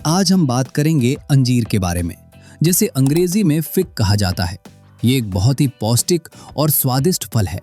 आज हम बात करेंगे अंजीर के बारे में, जिसे अंग्रेजी में फिग कहा जाता है। ये एक बहुत ही पौष्टिक और स्वादिष्ट फल है।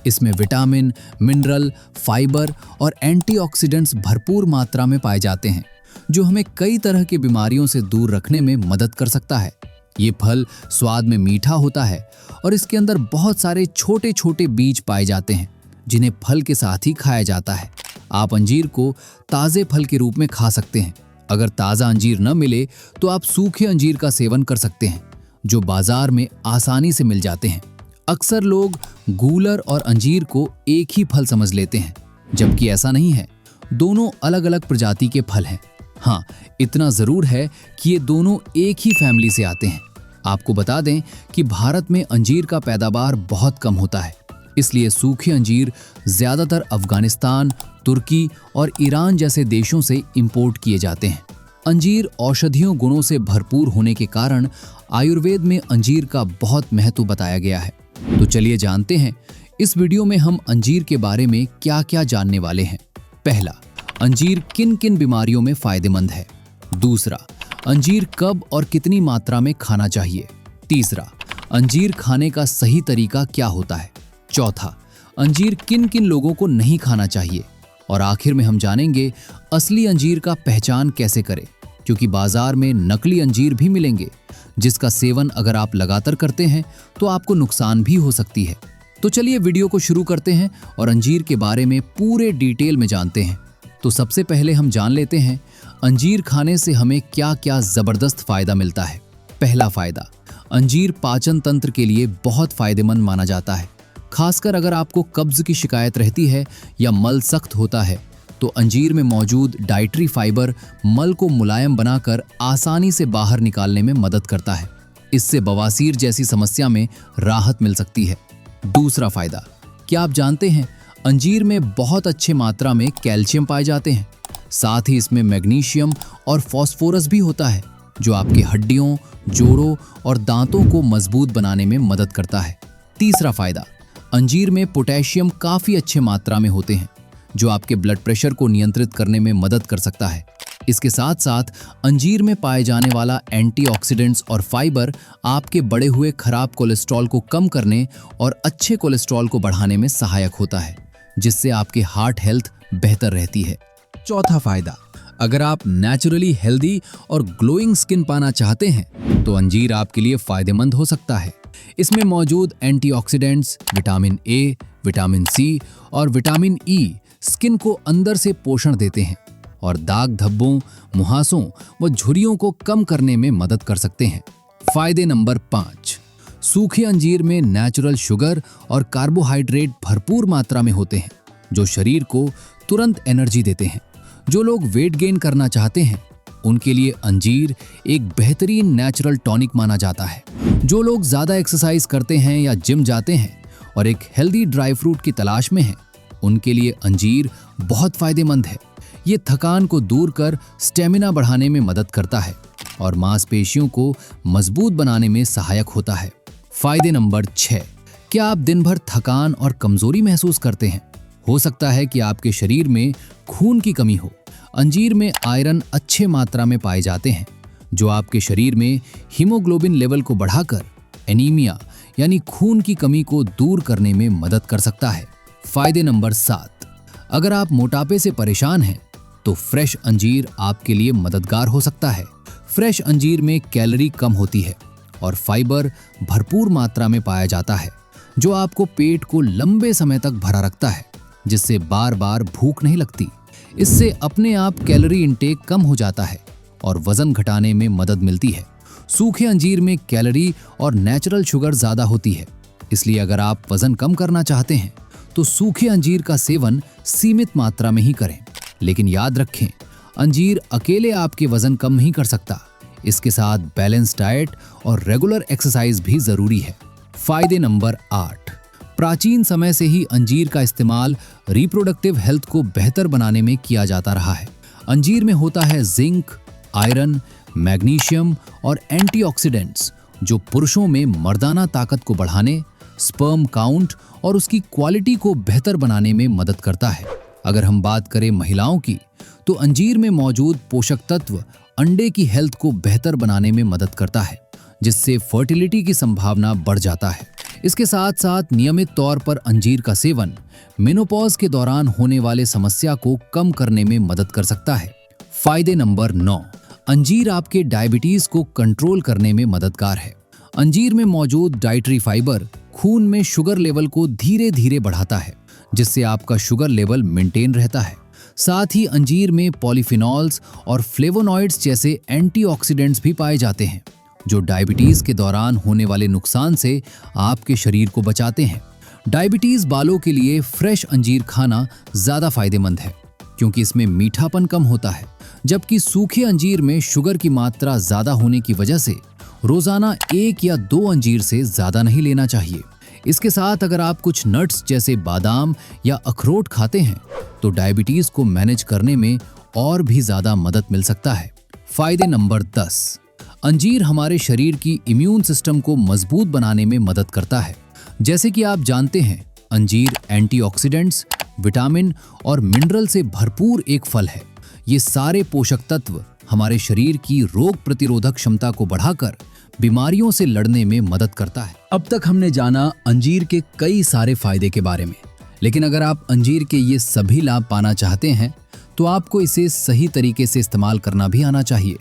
इसमें विटामिन, मिनरल, फाइबर और एंटीऑक्सीडेंट्स भरपूर मात्रा में पाए जाते हैं, जो हमें कई तरह की बीमारियों से दूर रखने में मदद कर सकता है। ये फल स्वाद में मीठा होता है और इसके अंदर बहुत सारे छोटे छोटे बीज पाए जाते हैं, जिन्हें फल के साथ ही खाया जाता है। आप अंजीर को ताज़े फल के रूप में खा सकते हैं। अगर ताज़ा अंजीर न मिले तो आप सूखे अंजीर का सेवन कर सकते हैं, जो बाजार में आसानी से मिल जाते हैं। अक्सर लोग गूलर और अंजीर को एक ही फल समझ लेते हैं, जबकि ऐसा नहीं है। दोनों अलग अलग प्रजाति के फल हैं। हाँ, इतना ज़रूर है कि ये दोनों एक ही फैमिली से आते हैं। आपको बता दें कि भारत में अंजीर का पैदावार बहुत कम होता है, इसलिए सूखे अंजीर ज़्यादातर अफगानिस्तान, तुर्की और ईरान जैसे देशों से इंपोर्ट किए जाते हैं। अंजीर औषधीय गुणों से भरपूर होने के कारण आयुर्वेद में अंजीर का बहुत महत्व बताया गया है। तो चलिए जानते हैं इस वीडियो में हम अंजीर के बारे में क्या क्या जानने वाले हैं। पहला, अंजीर किन किन बीमारियों में फायदेमंद है। दूसरा, अंजीर कब और कितनी मात्रा में खाना चाहिए। तीसरा, अंजीर खाने का सही तरीका क्या होता है। चौथा, अंजीर किन किन लोगों को नहीं खाना चाहिए। और आखिर में हम जानेंगे असली अंजीर का पहचान कैसे करें, क्योंकि बाजार में नकली अंजीर भी मिलेंगे, जिसका सेवन अगर आप लगातार करते हैं तो आपको नुकसान भी हो सकती है। तो चलिए वीडियो को शुरू करते हैं और अंजीर के बारे में पूरे डिटेल में जानते हैं। तो सबसे पहले हम जान लेते हैं अंजीर खाने से हमें क्या क्या जबरदस्त फायदा मिलता है। पहला फायदा, अंजीर पाचन तंत्र के लिए बहुत फायदेमंद माना जाता है। खासकर अगर आपको कब्ज की शिकायत रहती है या मल सख्त होता है, तो अंजीर में मौजूद डाइटरी फाइबर मल को मुलायम बनाकर आसानी से बाहर निकालने में मदद करता है। इससे बवासीर जैसी समस्या में राहत मिल सकती है। दूसरा फायदा, क्या आप जानते हैं अंजीर में बहुत अच्छे मात्रा में कैल्शियम पाए जाते हैं। साथ ही इसमें मैग्नीशियम और फास्फोरस भी होता है, जो आपकी हड्डियों, जोड़ों और दांतों को मजबूत बनाने में मदद करता है। तीसरा फायदा, अंजीर में पोटेशियम काफ़ी अच्छे मात्रा में होते हैं, जो आपके ब्लड प्रेशर को नियंत्रित करने में मदद कर सकता है। इसके साथ साथ अंजीर में पाए जाने वाला एंटीऑक्सीडेंट्स और फाइबर आपके बढ़े हुए खराब कोलेस्ट्रॉल को कम करने और अच्छे कोलेस्ट्रॉल को बढ़ाने में सहायक होता है, जिससे आपकी हार्ट हेल्थ बेहतर रहती है। चौथा फायदा, अगर आप नेचुरली हेल्दी और ग्लोइंग स्किन पाना चाहते हैं तो अंजीर आपके लिए फायदेमंद हो सकता है। इसमें मौजूद antioxidants, vitamin A, vitamin C और विटामिन ई स्किन को अंदर से पोषण देते हैं और दाग धब्बों, मुहासों व झुर्रियों को कम करने में मदद कर सकते हैं। फायदे नंबर 5, सूखे अंजीर में नेचुरल शुगर और कार्बोहाइड्रेट भरपूर मात्रा में होते हैं, जो शरीर को तुरंत एनर्जी देते हैं। जो लोग वेट गेन करना चाहते हैं उनके लिए अंजीर एक बेहतरीन नेचुरल टॉनिक माना जाता है। जो लोग ज़्यादा एक्सरसाइज करते हैं या जिम जाते हैं और एक हेल्दी ड्राई फ्रूट की तलाश में हैं, उनके लिए अंजीर बहुत फायदेमंद है। ये थकान को दूर कर स्टेमिना बढ़ाने में मदद करता है और मांसपेशियों को मजबूत बनाने में सहायक होता है। फायदे नंबर 6, क्या आप दिन भर थकान और कमजोरी महसूस करते हैं। हो सकता है कि आपके शरीर में खून की कमी हो। अंजीर में आयरन अच्छे मात्रा में पाए जाते हैं, जो आपके शरीर में हीमोग्लोबिन लेवल को बढ़ाकर एनीमिया यानी खून की कमी को दूर करने में मदद कर सकता है। फायदे नंबर 7, अगर आप मोटापे से परेशान हैं तो फ्रेश अंजीर आपके लिए मददगार हो सकता है। फ्रेश अंजीर में कैलोरी कम होती है और फाइबर भरपूर मात्रा में पाया जाता है, जो आपको पेट को लंबे समय तक भरा रखता है, जिससे बार बार भूख नहीं लगती। इससे अपने आप कैलोरी इंटेक कम हो जाता है और वजन घटाने में मदद मिलती है। सूखे अंजीर में कैलोरी और नेचुरल शुगर ज़्यादा होती है, इसलिए अगर आप वजन कम करना चाहते हैं तो सूखे अंजीर का सेवन सीमित मात्रा में ही करें। लेकिन याद रखें, अंजीर अकेले आपके वजन कम नहीं कर सकता। इसके साथ बैलेंस डाइट और रेगुलर एक्सरसाइज भी ज़रूरी है। फायदे नंबर 8, प्राचीन समय से ही अंजीर का इस्तेमाल रिप्रोडक्टिव हेल्थ को बेहतर बनाने में किया जाता रहा है। अंजीर में होता है जिंक, आयरन, मैग्नीशियम और एंटीऑक्सीडेंट्स, जो पुरुषों में मर्दाना ताकत को बढ़ाने, स्पर्म काउंट और उसकी क्वालिटी को बेहतर बनाने में मदद करता है। अगर हम बात करें महिलाओं की, तो अंजीर में मौजूद पोषक तत्व अंडे की हेल्थ को बेहतर बनाने में मदद करता है, जिससे फर्टिलिटी की संभावना बढ़ जाता है। इसके साथ साथ नियमित तौर पर अंजीर का सेवन मेनोपॉज के दौरान होने वाले समस्या को कम करने में मदद कर सकता है। फायदे नंबर 9, अंजीर आपके डायबिटीज को कंट्रोल करने में मददगार है। अंजीर में मौजूद डाइटरी फाइबर खून में शुगर लेवल को धीरे धीरे बढ़ाता है, जिससे आपका शुगर लेवल मेंटेन रहता है। साथ ही अंजीर में पॉलीफिनॉल्स और फ्लेवोनॉइड्स जैसे एंटीऑक्सीडेंट्स भी पाए जाते हैं, जो डायबिटीज के दौरान होने वाले नुकसान से आपके शरीर को बचाते हैं। डायबिटीज वालों के लिए फ्रेश अंजीर खाना ज्यादा फायदेमंद है, क्योंकि इसमें मीठापन कम होता है, जबकि सूखे अंजीर में शुगर की मात्रा ज्यादा होने की वजह से रोजाना 1 या 2 अंजीर से ज्यादा नहीं लेना चाहिए। इसके साथ अगर आप कुछ नट्स जैसे बादाम या अखरोट खाते हैं तो डायबिटीज को मैनेज करने में और भी ज्यादा मदद मिल सकता है। फायदे नंबर 10, अंजीर हमारे शरीर की इम्यून सिस्टम को मजबूत बनाने में मदद करता है। जैसे कि आप जानते हैं, अंजीर एंटीऑक्सीडेंट्स, विटामिन और मिनरल से भरपूर एक फल है। ये सारे पोषक तत्व हमारे शरीर की रोग प्रतिरोधक क्षमता को बढ़ाकर बीमारियों से लड़ने में मदद करता है। अब तक हमने जाना अंजीर के कई सारे फायदे के बारे में, लेकिन अगर आप अंजीर के ये सभी लाभ पाना चाहते हैं तो आपको इसे सही तरीके से इस्तेमाल करना भी आना चाहिए।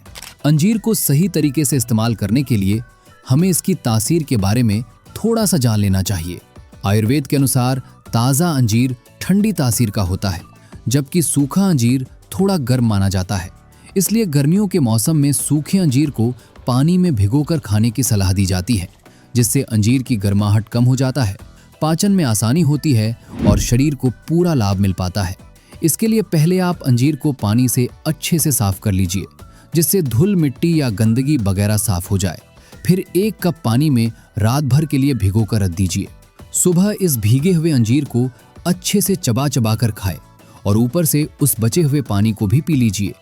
अंजीर को सही तरीके से इस्तेमाल करने के लिए हमें इसकी तासीर के बारे में थोड़ा सा जान लेना चाहिए। आयुर्वेद के अनुसार ताज़ा अंजीर ठंडी तासीर का होता है, जबकि सूखा अंजीर थोड़ा गर्म माना जाता है। इसलिए गर्मियों के मौसम में सूखे अंजीर को पानी में भिगोकर खाने की सलाह दी जाती है, जिससे अंजीर की गर्माहट कम हो जाता है, पाचन में आसानी होती है और शरीर को पूरा लाभ मिल पाता है। इसके लिए पहले आप अंजीर को पानी से अच्छे से साफ कर लीजिए, जिससे धूल मिट्टी या गंदगी वगैरह साफ हो जाए। फिर 1 कप पानी में रात भर के लिए भिगोकर रख दीजिए। सुबह इस भीगे हुए अंजीर को अच्छे से चबा चबा कर खाएं और ऊपर से उस बचे हुए पानी को भी पी लीजिए।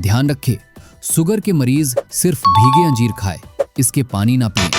ध्यान रखें, शुगर के मरीज सिर्फ भीगे अंजीर खाएं, इसके पानी ना पिएं।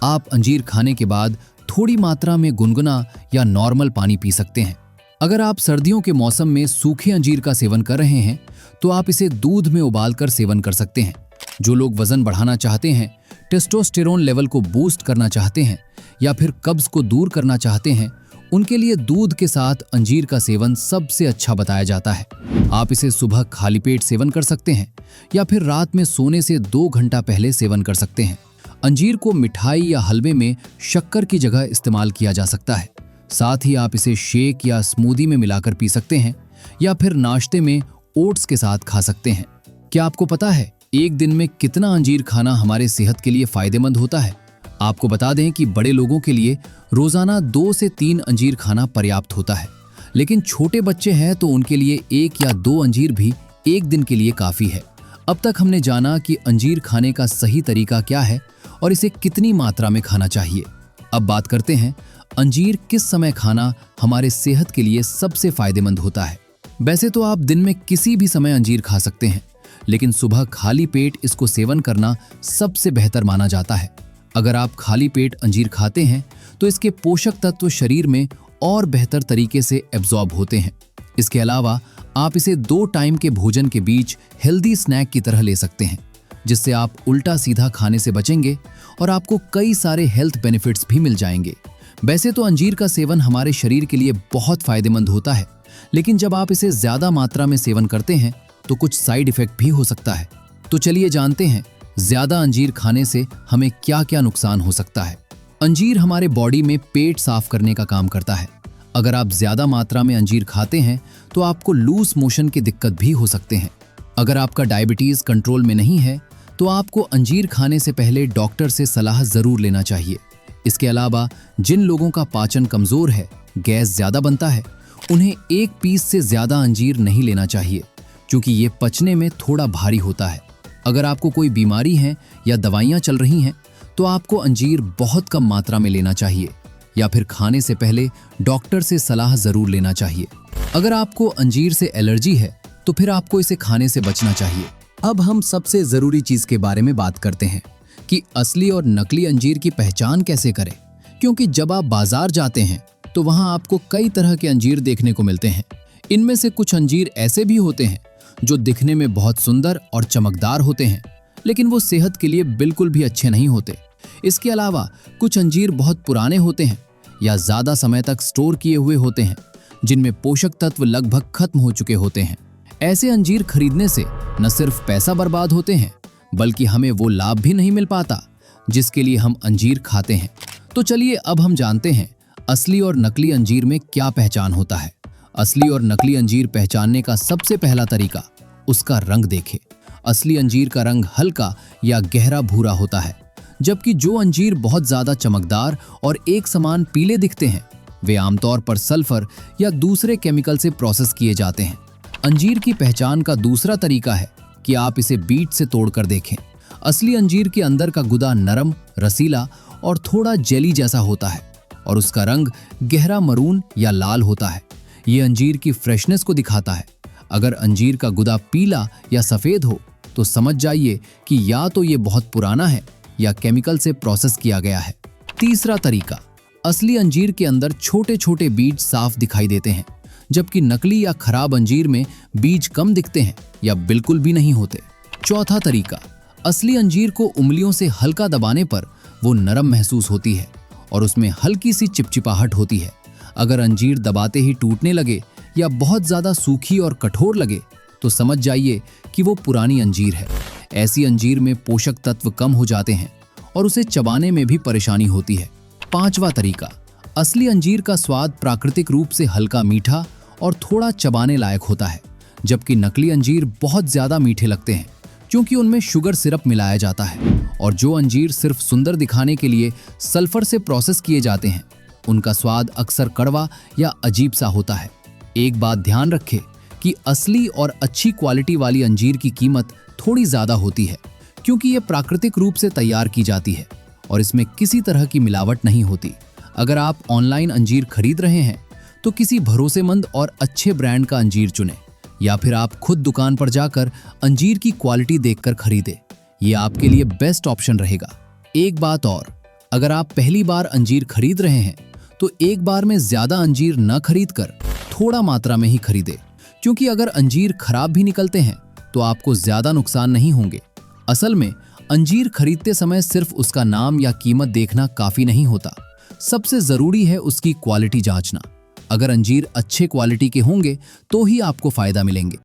आप अंजीर खाने के बाद थोड़ी मात्रा में गुनगुना या नॉर्मल पानी पी सकते हैं। अगर आप सर्दियों के मौसम में सूखे अंजीर का सेवन कर रहे हैं तो आप इसे दूध में उबालकर सेवन कर सकते हैं। जो लोग वजन बढ़ाना चाहते हैं, टेस्टोस्टेरोन लेवल को बूस्ट करना चाहते हैं या फिर कब्ज को दूर करना चाहते हैं, उनके लिए दूध के साथ अंजीर का सेवन सबसे अच्छा बताया जाता है। आप इसे सुबह खाली पेट सेवन कर सकते हैं या फिर रात में सोने से 2 घंटा पहले सेवन कर सकते हैं। अंजीर को मिठाई या हलवे में शक्कर की जगह इस्तेमाल किया जा सकता है। साथ ही आप इसे शेक या स्मूदी में मिलाकर पी सकते हैं या फिर नाश्ते में ओट्स के साथ खा सकते हैं। क्या आपको पता है एक दिन में कितना अंजीर खाना हमारे सेहत के लिए फायदेमंद होता है? आपको बता दें कि बड़े लोगों के लिए रोजाना 2 से 3 अंजीर खाना पर्याप्त होता है, लेकिन छोटे बच्चे हैं तो उनके लिए 1 या 2 अंजीर भी एक दिन के लिए काफी है। अब तक हमने जाना कि अंजीर खाने का सही तरीका क्या है और इसे कितनी मात्रा में खाना चाहिए। अब बात करते हैं अंजीर किस समय खाना हमारे सेहत के लिए सबसे फायदेमंद होता है। वैसे तो आप दिन में किसी भी समय अंजीर खा सकते हैं, लेकिन सुबह खाली पेट इसको सेवन करना सबसे बेहतर माना जाता है। अगर आप खाली पेट अंजीर खाते हैं तो इसके पोषक तत्व शरीर में और बेहतर तरीके से एब्जॉर्ब होते हैं। इसके अलावा आप इसे 2 टाइम के भोजन के बीच हेल्दी स्नैक की तरह ले सकते हैं, जिससे आप उल्टा सीधा खाने से बचेंगे और आपको कई सारे हेल्थ बेनिफिट्स भी मिल जाएंगे। वैसे तो अंजीर का सेवन हमारे शरीर के लिए बहुत फायदेमंद होता है, लेकिन जब आप इसे ज्यादा मात्रा में सेवन करते हैं तो कुछ साइड इफेक्ट भी हो सकता है। तो चलिए जानते हैं ज्यादा अंजीर खाने से हमें क्या क्या नुकसान हो सकता है। अंजीर हमारे बॉडी में पेट साफ करने का काम करता है। अगर आप ज्यादा मात्रा में अंजीर खाते हैं तो आपको लूज मोशन की दिक्कत भी हो सकते हैं। अगर आपका डायबिटीज कंट्रोल में नहीं है तो आपको अंजीर खाने से पहले डॉक्टर से सलाह जरूर लेना चाहिए। इसके अलावा जिन लोगों का पाचन कमजोर है, गैस ज्यादा बनता है, उन्हें 1 पीस से ज्यादा अंजीर नहीं लेना चाहिए, क्योंकि ये पचने में थोड़ा भारी होता है। अगर आपको कोई बीमारी है या दवाइयां चल रही हैं तो आपको अंजीर बहुत कम मात्रा में लेना चाहिए या फिर खाने से पहले डॉक्टर से सलाह जरूर लेना चाहिए। अगर आपको अंजीर से एलर्जी है तो फिर आपको इसे खाने से बचना चाहिए। अब हम सबसे जरूरी चीज के बारे में बात करते हैं कि असली और नकली अंजीर की पहचान कैसे करें, क्योंकि जब आप बाजार जाते हैं तो वहां आपको कई तरह के अंजीर देखने को मिलते हैं। इनमें से कुछ अंजीर ऐसे भी होते हैं जो दिखने में बहुत सुंदर और चमकदार होते हैं, लेकिन वो सेहत के लिए बिल्कुल भी अच्छे नहीं होते। इसके अलावा कुछ अंजीर बहुत पुराने होते हैं या ज्यादा समय तक स्टोर किए हुए होते हैं, जिनमें पोषक तत्व लगभग खत्म हो चुके होते हैं। ऐसे अंजीर खरीदने से न सिर्फ पैसा बर्बाद होते हैं, बल्कि हमें वो लाभ भी नहीं मिल पाता जिसके लिए हम अंजीर खाते हैं। तो चलिए अब हम जानते हैं असली और नकली अंजीर में क्या पहचान होता है। असली और नकली अंजीर पहचानने का सबसे पहला तरीका उसका रंग देखें। असली अंजीर का रंग हल्का या गहरा भूरा होता है, जबकि जो अंजीर बहुत ज्यादा चमकदार और एक समान पीले दिखते हैं, वे आमतौर पर सल्फर या दूसरे केमिकल से प्रोसेस किए जाते हैं। अंजीर की पहचान का दूसरा तरीका है कि आप इसे बीज से तोड़कर देखें। असली अंजीर के अंदर का गुदा नरम, रसीला और थोड़ा जेली जैसा होता है और उसका रंग गहरा मरून या लाल होता है। ये अंजीर की फ्रेशनेस को दिखाता है। अगर अंजीर का गुदा पीला या सफेद हो तो समझ जाइए कि या तो ये बहुत पुराना है या केमिकल से प्रोसेस किया गया है। तीसरा तरीका, असली अंजीर के अंदर छोटे छोटे बीज साफ दिखाई देते हैं, जबकि नकली या खराब अंजीर में बीज कम दिखते हैं या बिल्कुल भी नहीं होते। चौथा तरीका, असली अंजीर को उंगलियों से हल्का दबाने पर वो नरम महसूस होती है और उसमें हल्की सी चिपचिपाहट होती है। अगर अंजीर दबाते ही टूटने लगे या बहुत ज्यादा सूखी और कठोर लगे तो समझ जाइए कि वो पुरानी अंजीर है। ऐसी अंजीर में पोषक तत्व कम हो जाते हैं और उसे चबाने में भी परेशानी होती है। पांचवा तरीका, असली अंजीर का स्वाद प्राकृतिक रूप से हल्का मीठा और थोड़ा चबाने लायक होता है, जबकि नकली अंजीर बहुत ज्यादा मीठे लगते हैं क्योंकि उनमें शुगर सिरप मिलाया जाता है। और जो अंजीर सिर्फ सुंदर दिखाने के लिए सल्फर से प्रोसेस किए जाते हैं, उनका स्वाद अक्सर कड़वा या अजीब सा होता है। एक बात ध्यान रखें कि असली और अच्छी क्वालिटी वाली अंजीर की कीमत थोड़ी ज्यादा होती है क्योंकि ये प्राकृतिक रूप से तैयार की जाती है और इसमें किसी तरह की मिलावट नहीं होती। अगर आप ऑनलाइन अंजीर खरीद रहे हैं तो किसी भरोसेमंद और अच्छे ब्रांड का अंजीर चुनें या फिर आप खुद दुकान पर जाकर अंजीर की क्वालिटी देखकर खरीदें। ये आपके लिए बेस्ट ऑप्शन रहेगा। एक बात और, अगर आप पहली बार अंजीर खरीद रहे हैं तो एक बार में ज्यादा अंजीर न खरीदकर थोड़ा मात्रा में ही खरीदें, क्योंकि अगर अंजीर खराब भी निकलते हैं तो आपको ज्यादा नुकसान नहीं होंगे। असल में अंजीर खरीदते समय सिर्फ उसका नाम या कीमत देखना काफी नहीं होता, सबसे जरूरी है उसकी क्वालिटी जांचना। अगर अंजीर अच्छे क्वालिटी के होंगे तो ही आपको फायदा मिलेंगे।